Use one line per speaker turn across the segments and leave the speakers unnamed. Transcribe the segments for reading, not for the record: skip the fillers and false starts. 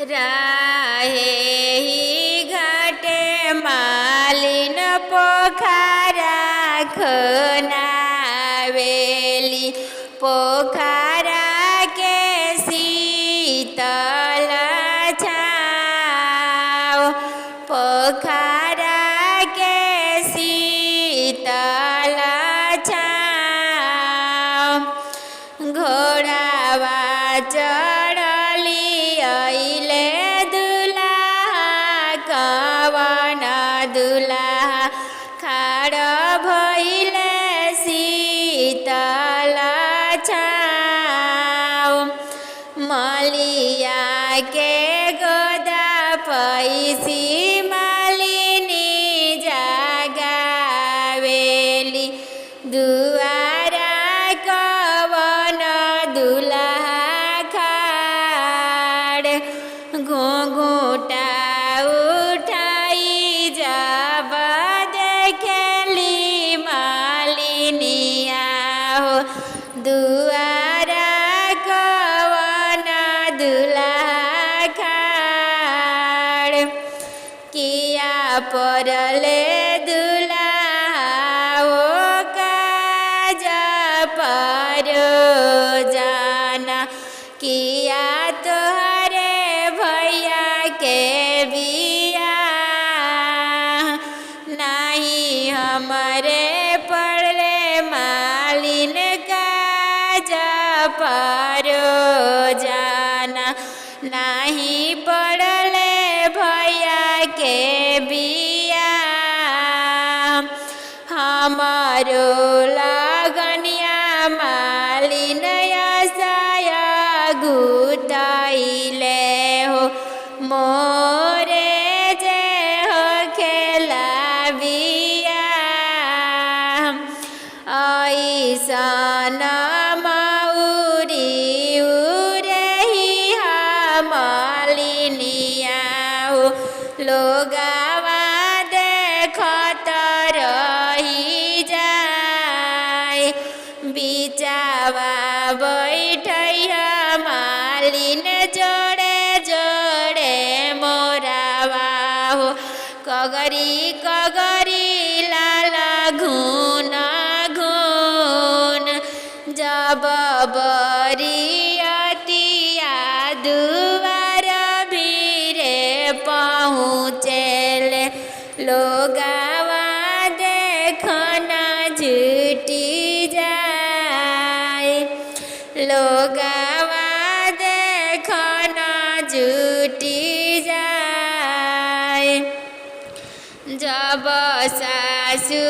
राहे ही घाटे मालिन पोखरा खनावेली पोखरा के शीतल छाव पोखरा के शीतल छाव घोड़ावा चढ़ली अइले दुल्हा कवन दुल्हा खाड़ भइले शीतल छाव मलिया के गोदा पैसी मालिनी जागावेली दुआरा कवन दुल्हा खाड़ घुंघुटा उठाई जब देखेली मालिनिया हो दुआरा कवन दुल्हा खाड़ किया परले दुल्हा हो काज पर जाना किया तोहरे भैया के बिया नहीं हमरे पड़ले मालिन काज पर जाना नहीं पड़ले भैया के बिया हमारो लगनिया मालिन आशा गुटाइले हो मोरे जे हो खेला बिया ऐसन मौरी उड़ही मालिनिया हो लोगावा देखत रही जाए बिचावा बैठैया मालिन जोड़े जोड़े मोरावा हो कगरी कगरी लाल घुन घुन जब बरियतिया दुआर भिरे पहुँचेले लोगावा देखना जुटी जाए लोगावा देखना जुटी जाए जब सासु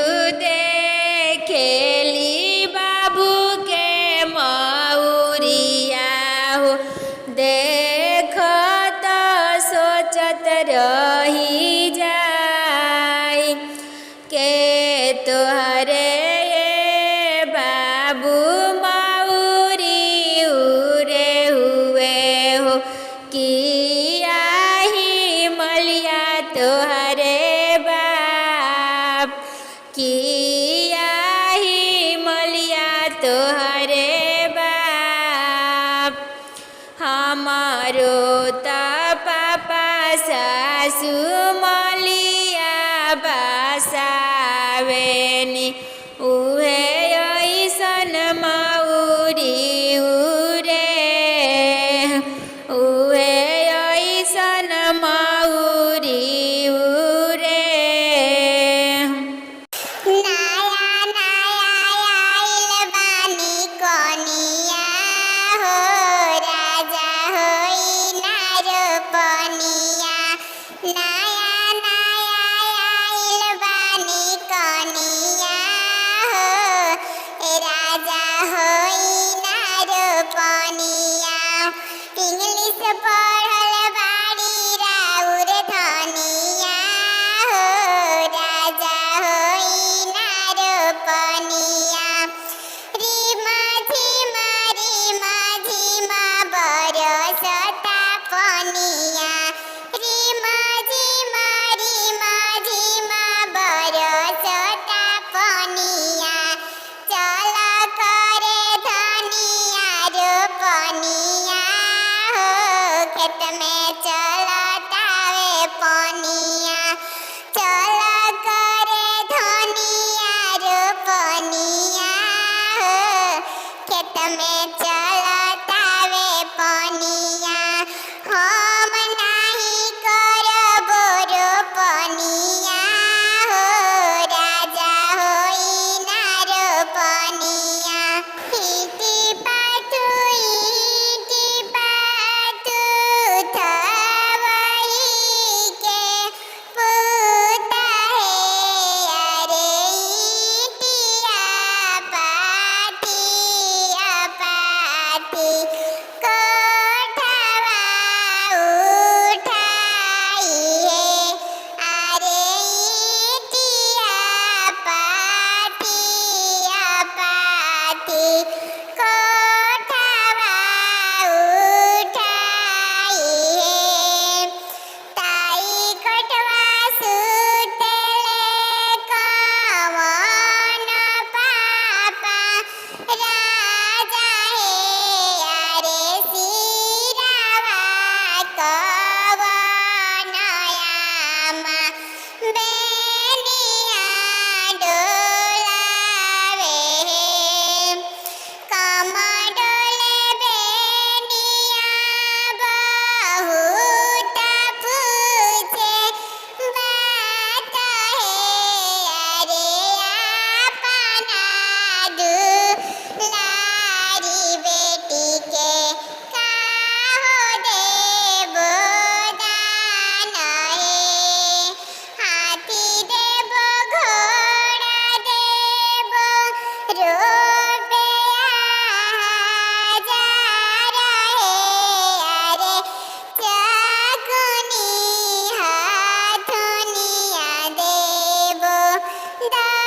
देखेली बाबू के मौरिया हो देखत सोचत रही जाए के तोहरे बाबू मौरी उड़े हुए हो किया ही मलिया तोहरे बाप किया ही मलिया तोहरे बाप हमारो त पापा सासु मलिया बासावेनी उहे ऐसन मौरी उरे उहे ऐसन मौरी उरे
नया नया आइल बानी कनिया हो राजा होई नारो पनिया नया नया आइल बानी कनिया हो राजा होई नारो पनिया इंग्लिश पढ़ल बाड़ी राउर धनिया हो राजा होई नारो पनिया रीमा झिमा बरसता पनिया रीमा झिमा बरसता पनिया चल करे धनिया रो पनिया हो खेत में चल दा